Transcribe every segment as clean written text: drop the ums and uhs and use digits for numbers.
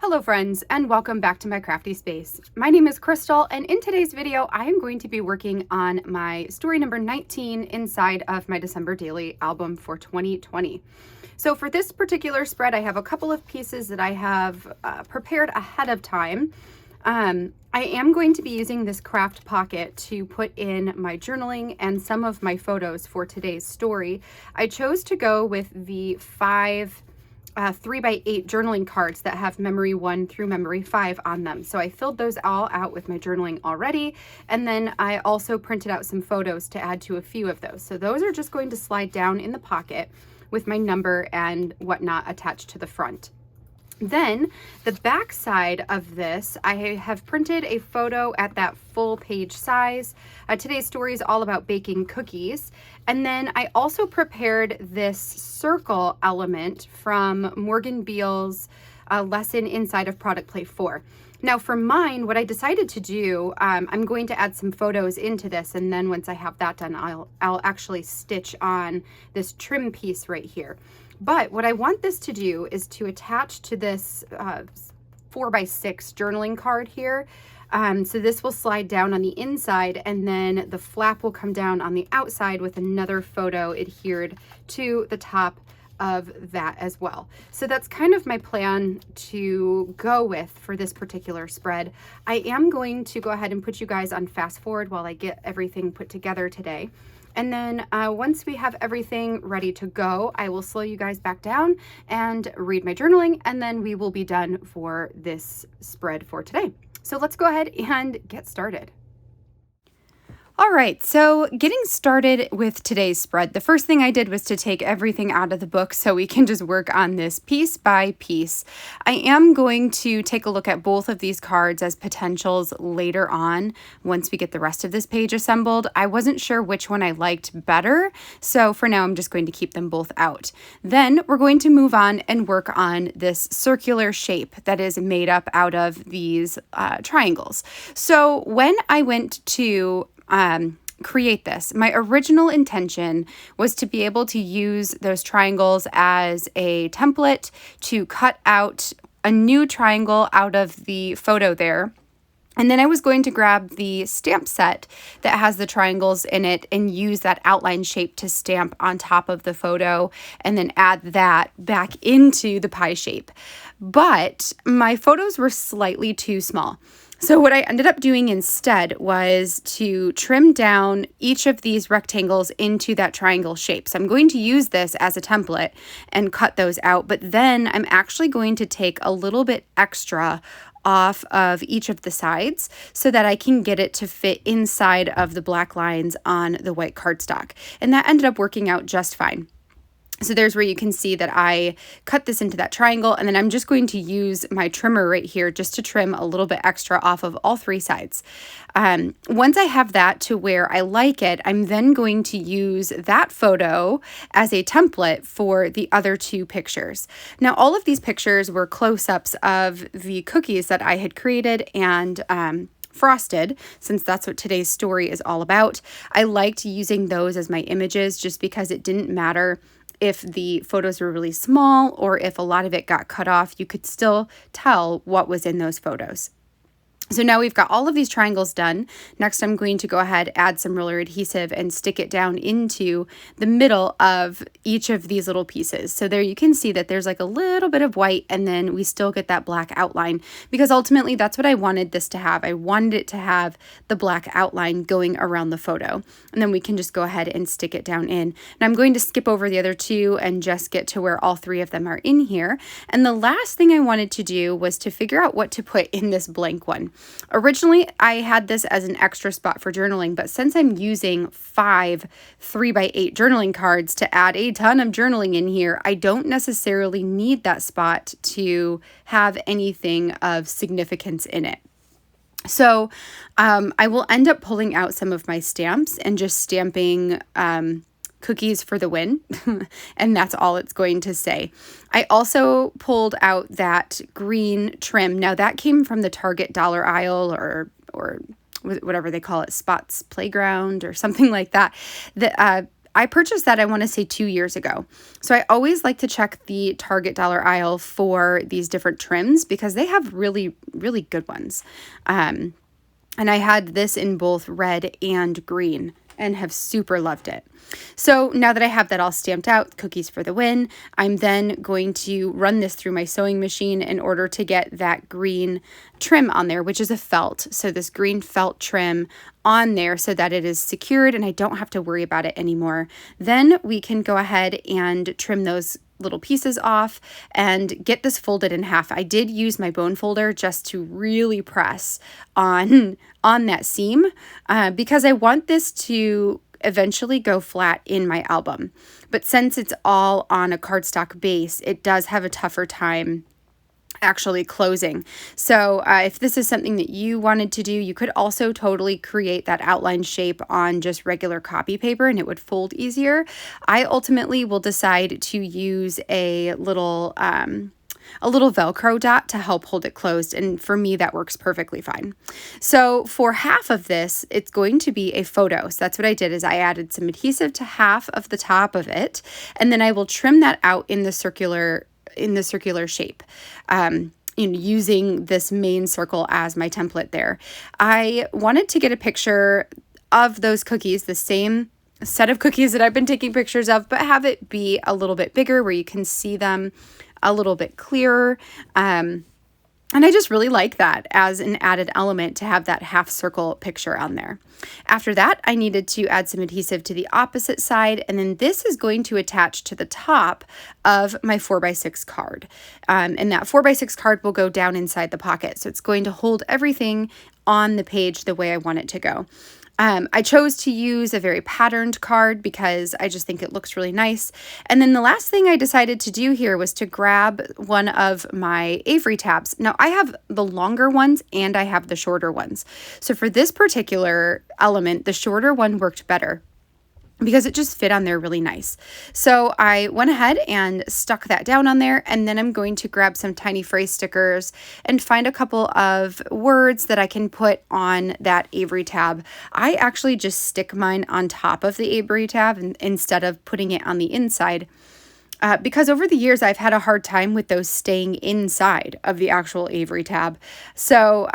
Hello friends, and welcome back to my crafty space. My name is Crystal, and in today's video I am going to be working on my story number 19 inside of my December daily album for 2020. So for this particular spread, I have a couple of pieces that I have prepared ahead of time. I am going to be using this craft pocket to put in my journaling and some of my photos for today's story. I chose to go with the 3x8 journaling cards that have memory 1 through memory 5 on them. So I filled those all out with my journaling already, and then I also printed out some photos to add to a few of those. So those are just going to slide down in the pocket with my number and whatnot attached to the front. Then the back side of this, I have printed a photo at that full page size. Today's story is all about baking cookies. And then I also prepared this circle element from Morgan Beale's lesson inside of Product Play 4. Now for mine, what I decided to do, I'm going to add some photos into this, and then once I have that done, I'll actually stitch on this trim piece right here. But what I want this to do is to attach to this 4x6 journaling card here. So this will slide down on the inside, and then the flap will come down on the outside with another photo adhered to the top of that as well. So that's kind of my plan to go with for this particular spread. I am going to go ahead and put you guys on fast forward while I get everything put together today. And then once we have everything ready to go, I will slow you guys back down and read my journaling, and then we will be done for this spread for today. So let's go ahead and get started. All right, so getting started with today's spread, the first thing I did was to take everything out of the book so we can just work on this piece by piece. I am going to take a look at both of these cards as potentials later on once we get the rest of this page assembled. I wasn't sure which one I liked better, so for now I'm just going to keep them both out. Then we're going to move on and work on this circular shape that is made up out of these triangles. So when I went to create this, my original intention was to be able to use those triangles as a template to cut out a new triangle out of the photo there. And then I was going to grab the stamp set that has the triangles in it and use that outline shape to stamp on top of the photo and then add that back into the pie shape. But my photos were slightly too small. So what I ended up doing instead was to trim down each of these rectangles into that triangle shape. So I'm going to use this as a template and cut those out, but then I'm actually going to take a little bit extra off of each of the sides so that I can get it to fit inside of the black lines on the white cardstock. And that ended up working out just fine. So there's where you can see that I cut this into that triangle, and then I'm just going to use my trimmer right here just to trim a little bit extra off of all three sides. Once I have that to where I like it, I'm then going to use that photo as a template for the other two pictures. Now, all of these pictures were close-ups of the cookies that I had created and frosted, since that's what today's story is all about. I liked using those as my images just because it didn't matter if the photos were really small or if a lot of it got cut off, you could still tell what was in those photos. So now we've got all of these triangles done. Next, I'm going to go ahead, add some roller adhesive and stick it down into the middle of each of these little pieces. So there you can see that there's like a little bit of white, and then we still get that black outline, because ultimately that's what I wanted this to have. I wanted it to have the black outline going around the photo, and then we can just go ahead and stick it down in. Now I'm going to skip over the other two and just get to where all three of them are in here. And the last thing I wanted to do was to figure out what to put in this blank one. Originally, I had this as an extra spot for journaling, but since I'm using 5 3x8 journaling cards to add a ton of journaling in here, I don't necessarily need that spot to have anything of significance in it. So I will end up pulling out some of my stamps and just stamping cookies for the win, and that's all it's going to say. I also pulled out that green trim. Now that came from the Target dollar aisle or whatever they call it, Spots Playground or something like that. I purchased that, I want to say 2 years ago. So I always like to check the Target dollar aisle for these different trims because they have really, really good ones. And I had this in both red and green and have super loved it. So now that I have that all stamped out, cookies for the win, I'm then going to run this through my sewing machine in order to get that green trim on there, which is a felt. So this green felt trim on there so that it is secured and I don't have to worry about it anymore. Then we can go ahead and trim those little pieces off and get this folded in half. I did use my bone folder just to really press on that seam because I want this to eventually go flat in my album. But since it's all on a cardstock base, it does have a tougher time actually closing. So if this is something that you wanted to do, you could also totally create that outline shape on just regular copy paper and it would fold easier. I ultimately will decide to use a little Velcro dot to help hold it closed. And for me, that works perfectly fine. So for half of this, it's going to be a photo. So that's what I did is I added some adhesive to half of the top of it. And then I will trim that out in the circular shape. Using this main circle as my template there. I wanted to get a picture of those cookies, the same set of cookies that I've been taking pictures of, but have it be a little bit bigger where you can see them a little bit clearer. And I just really like that as an added element to have that half circle picture on there. After that, I needed to add some adhesive to the opposite side, and then this is going to attach to the top of my 4x6 card. And that 4x6 card will go down inside the pocket, so it's going to hold everything on the page the way I want it to go. I chose to use a very patterned card because I just think it looks really nice. And then the last thing I decided to do here was to grab one of my Avery tabs. Now I have the longer ones and I have the shorter ones. So for this particular element, the shorter one worked better because it just fit on there really nice. So I went ahead and stuck that down on there, and then I'm going to grab some tiny phrase stickers and find a couple of words that I can put on that Avery tab. I actually just stick mine on top of the Avery tab instead of putting it on the inside. Because over the years, I've had a hard time with those staying inside of the actual Avery tab. So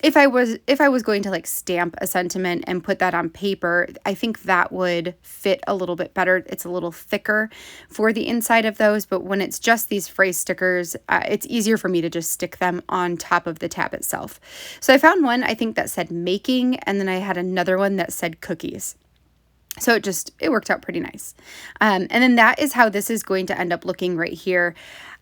if I was going to like stamp a sentiment and put that on paper, I think that would fit a little bit better. It's a little thicker for the inside of those, but when it's just these phrase stickers, it's easier for me to just stick them on top of the tab itself. So I found one, I think that said making, and then I had another one that said cookies. So it worked out pretty nice. And then that is how this is going to end up looking right here.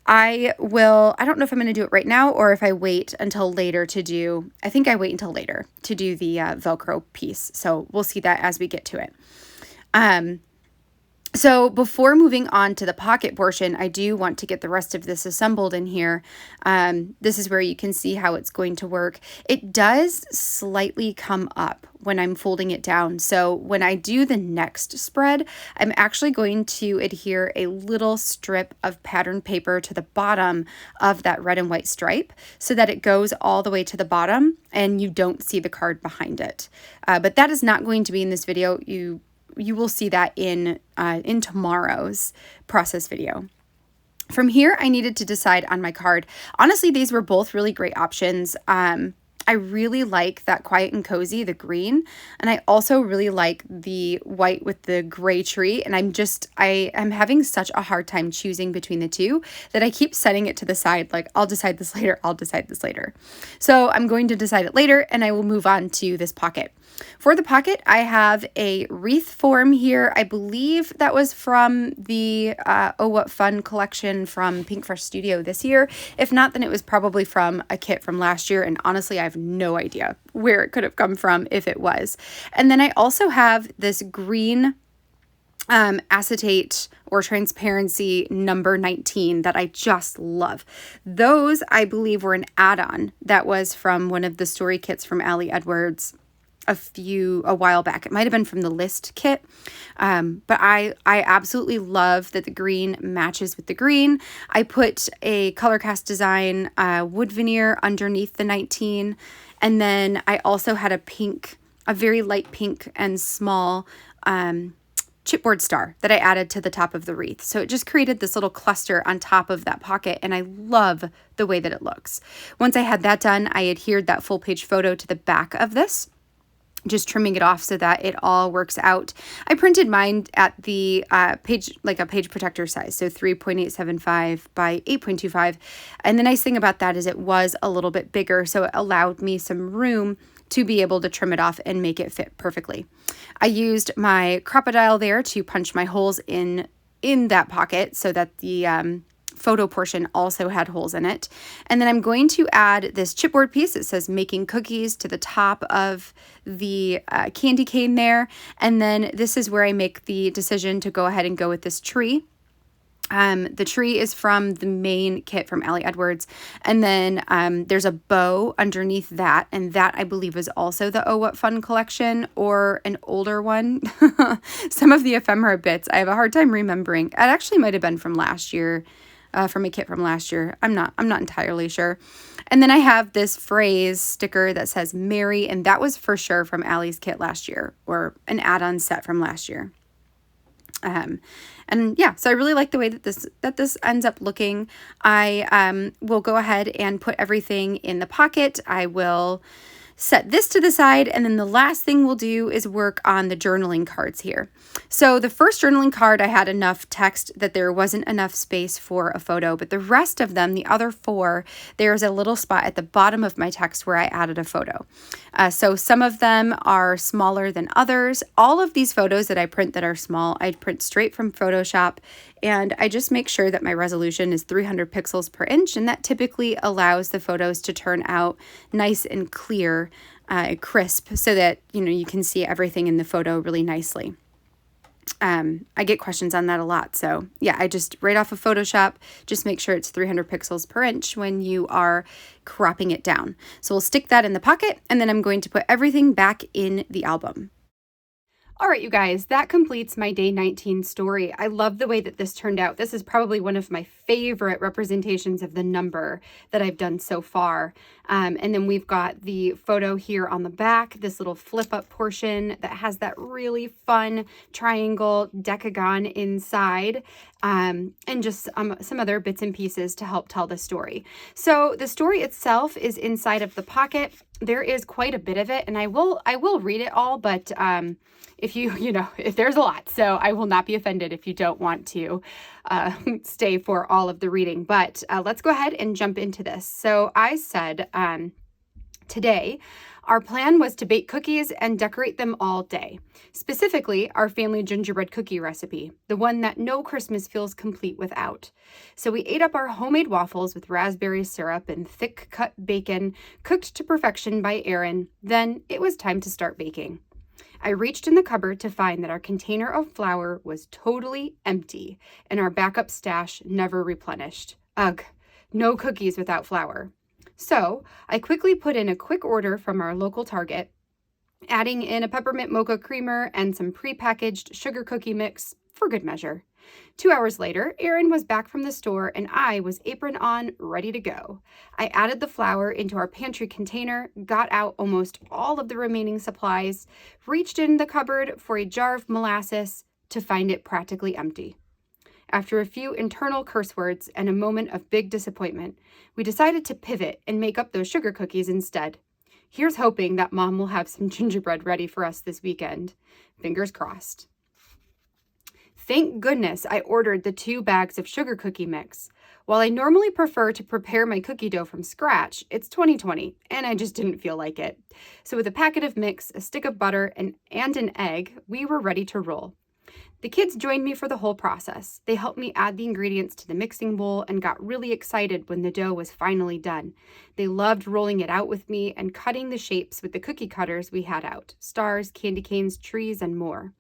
I don't know if I'm going to do it right now or if I wait until later to do, I think I wait until later to do the Velcro piece. So we'll see that as we get to it. So before moving on to the pocket portion, I do want to get the rest of this assembled in here. This is where you can see how it's going to work. It does slightly come up when I'm folding it down. So when I do the next spread, I'm actually going to adhere a little strip of patterned paper to the bottom of that red and white stripe so that it goes all the way to the bottom and you don't see the card behind it. But that is not going to be in this video. You will see that in tomorrow's process video. From here, I needed to decide on my card. Honestly, these were both really great options. I really like that Quiet and Cozy, the green, and I also really like the white with the gray tree, and I'm having such a hard time choosing between the two that I keep setting it to the side, like I'll decide this later. So I'm going to decide it later, and I will move on to this pocket. For the pocket, I have a wreath form here. I believe that was from the Oh What Fun collection from Pink Fresh Studio this year. If not, then it was probably from a kit from last year, and honestly, I have no idea where it could have come from if it was. And then I also have this green acetate or transparency number 19 that I just love. Those, I believe, were an add-on that was from one of the story kits from Allie Edwards a while back. It might have been from the list kit, but I absolutely love that the green matches with the green. I put a color cast design wood veneer underneath the 19, and then I also had a very light pink and small chipboard star that I added to the top of the wreath. So it just created this little cluster on top of that pocket, and I love the way that it looks. Once I had that done, I adhered that full page photo to the back of this, just trimming it off so that it all works out. I printed mine at the page, like a page protector size, so 3.875 by 8.25. And the nice thing about that is it was a little bit bigger, so it allowed me some room to be able to trim it off and make it fit perfectly. I used my Crop-A-Dile there to punch my holes in that pocket so that the photo portion also had holes in it. And then I'm going to add this chipboard piece. It says making cookies to the top of the candy cane there. And then this is where I make the decision to go ahead and go with this tree. The tree is from the main kit from Allie Edwards. And then there's a bow underneath that. And that I believe is also the Oh What Fun collection or an older one. Some of the ephemera bits, I have a hard time remembering. It actually might have been from last year. From a kit from last year. I'm not entirely sure. And then I have this phrase sticker that says Mary, and that was for sure from Allie's kit last year, or an add-on set from last year. And yeah, so I really like the way that this ends up looking. I will go ahead and put everything in the pocket. I will set this to the side, and then the last thing we'll do is work on the journaling cards here. So the first journaling card, I had enough text that there wasn't enough space for a photo, but the rest of them, the other 4, there's a little spot at the bottom of my text where I added a photo. So some of them are smaller than others. All of these photos that I print that are small, I print straight from Photoshop, and I just make sure that my resolution is 300 pixels per inch, and that typically allows the photos to turn out nice and clear, crisp, so that you can see everything in the photo really nicely. I get questions on that a lot. So yeah, I just right off of Photoshop, just make sure it's 300 pixels per inch when you are cropping it down. So we'll stick that in the pocket, and then I'm going to put everything back in the album. All right, you guys, that completes my day 19 story. I love the way that this turned out. This is probably one of my favorite representations of the number that I've done so far. And then we've got the photo here on the back, this little flip up portion that has that really fun triangle decagon inside, and just some other bits and pieces to help tell the story. So the story itself is inside of the pocket. There is quite a bit of it, and I will read it all, but if there's a lot, so I will not be offended if you don't want to stay for all of the reading. But let's go ahead and jump into this. So I said today, our plan was to bake cookies and decorate them all day. Specifically, our family gingerbread cookie recipe, the one that no Christmas feels complete without. So we ate up our homemade waffles with raspberry syrup and thick cut bacon, cooked to perfection by Erin. Then it was time to start baking. I reached in the cupboard to find that our container of flour was totally empty and our backup stash never replenished. Ugh, no cookies without flour. So I quickly put in a quick order from our local Target, adding in a peppermint mocha creamer and some prepackaged sugar cookie mix for good measure. 2 hours later, Erin was back from the store and I was apron on, ready to go. I added the flour into our pantry container, got out almost all of the remaining supplies, reached in the cupboard for a jar of molasses to find it practically empty. After a few internal curse words and a moment of big disappointment, we decided to pivot and make up those sugar cookies instead. Here's hoping that Mom will have some gingerbread ready for us this weekend. Fingers crossed. Thank goodness I ordered the 2 bags of sugar cookie mix. While I normally prefer to prepare my cookie dough from scratch, it's 2020 and I just didn't feel like it. So with a packet of mix, a stick of butter, and an egg, we were ready to roll. The kids joined me for the whole process. They helped me add the ingredients to the mixing bowl and got really excited when the dough was finally done. They loved rolling it out with me and cutting the shapes with the cookie cutters we had out: stars, candy canes, trees, and more.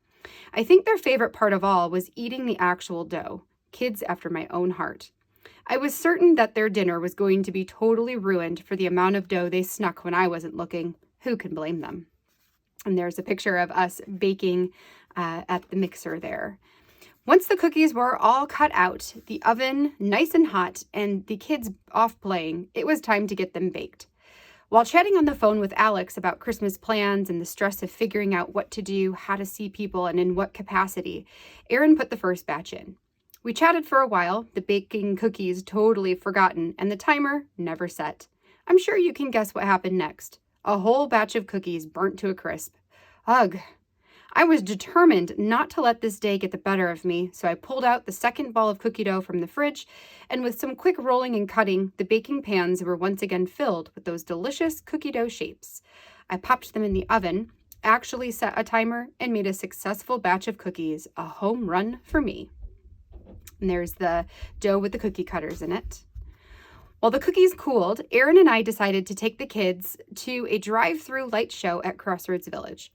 I think their favorite part of all was eating the actual dough. Kids after my own heart. I was certain that their dinner was going to be totally ruined for the amount of dough they snuck when I wasn't looking. Who can blame them? And there's a picture of us baking at the mixer there. Once the cookies were all cut out, the oven nice and hot, and the kids off playing, it was time to get them baked. While chatting on the phone with Alex about Christmas plans and the stress of figuring out what to do, how to see people, and in what capacity, Erin put the first batch in. We chatted for a while, the baking cookies totally forgotten, and the timer never set. I'm sure you can guess what happened next. A whole batch of cookies burnt to a crisp. Ugh. I was determined not to let this day get the better of me, so I pulled out the second ball of cookie dough from the fridge, and with some quick rolling and cutting, the baking pans were once again filled with those delicious cookie dough shapes. I popped them in the oven, actually set a timer, and made a successful batch of cookies, a home run for me. And there's the dough with the cookie cutters in it. While the cookies cooled, Erin and I decided to take the kids to a drive-through light show at Crossroads Village.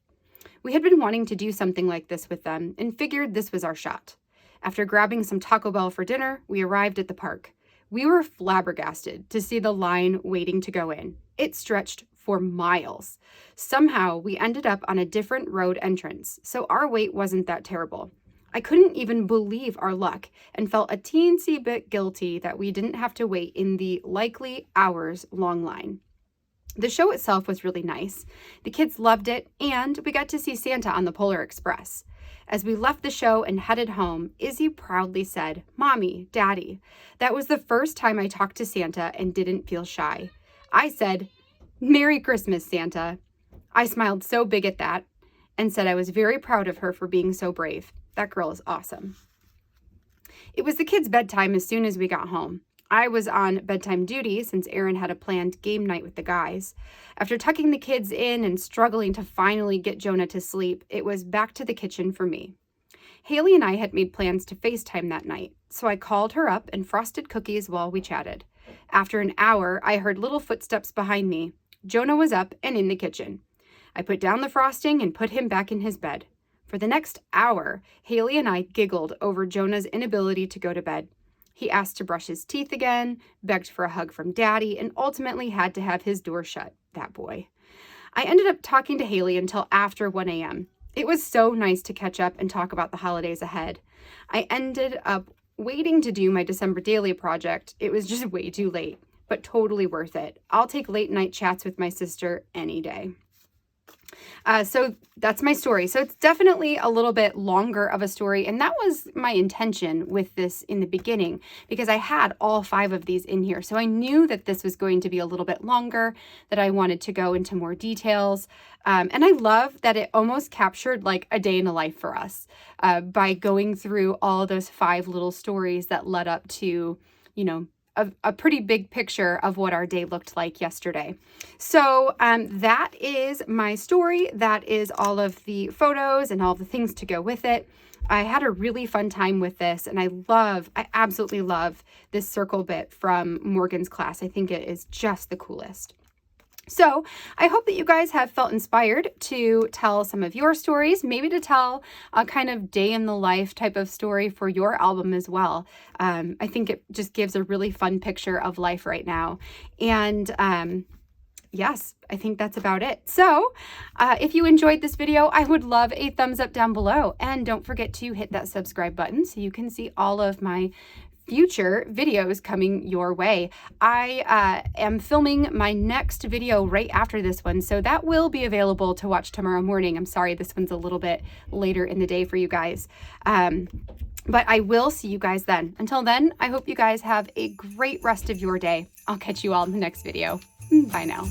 We had been wanting to do something like this with them and figured this was our shot. After grabbing some Taco Bell for dinner, we arrived at the park. We were flabbergasted to see the line waiting to go in. It stretched for miles. Somehow, we ended up on a different road entrance, so our wait wasn't that terrible. I couldn't even believe our luck and felt a teensy bit guilty that we didn't have to wait in the likely hours-long line. The show itself was really nice. The kids loved it, and we got to see Santa on the Polar Express. As we left the show and headed home, Izzy proudly said, "Mommy, Daddy." That was the first time I talked to Santa and didn't feel shy. I said, "Merry Christmas, Santa." I smiled so big at that and said I was very proud of her for being so brave. That girl is awesome. It was the kids' bedtime as soon as we got home. I was on bedtime duty since Erin had a planned game night with the guys. After tucking the kids in and struggling to finally get Jonah to sleep, it was back to the kitchen for me. Haley and I had made plans to FaceTime that night, so I called her up and frosted cookies while we chatted. After an hour, I heard little footsteps behind me. Jonah was up and in the kitchen. I put down the frosting and put him back in his bed. For the next hour, Haley and I giggled over Jonah's inability to go to bed. He asked to brush his teeth again, begged for a hug from Daddy, and ultimately had to have his door shut, that boy. I ended up talking to Haley until after 1 a.m. It was so nice to catch up and talk about the holidays ahead. I ended up waiting to do my December daily project. It was just way too late, but totally worth it. I'll take late night chats with my sister any day. So that's my story. So it's definitely a little bit longer of a story. And that was my intention with this in the beginning, because I had all 5 of these in here. So I knew that this was going to be a little bit longer, that I wanted to go into more details. And I love that it almost captured like a day in the life for us by going through all those 5 little stories that led up to, you know, a pretty big picture of what our day looked like yesterday. So that is my story. That is all of the photos and all the things to go with it. I had a really fun time with this, and I absolutely love this circle bit from Morgan's class. I think it is just the coolest. So I hope that you guys have felt inspired to tell some of your stories, maybe to tell a kind of day in the life type of story for your album as well. I think it just gives a really fun picture of life right now. And yes, I think that's about it. So if you enjoyed this video, I would love a thumbs up down below. And don't forget to hit that subscribe button so you can see all of my future videos coming your way. I am filming my next video right after this one, so that will be available to watch tomorrow morning. I'm sorry, this one's a little bit later in the day for you guys. But I will see you guys then. Until then, I hope you guys have a great rest of your day. I'll catch you all in the next video. Bye now.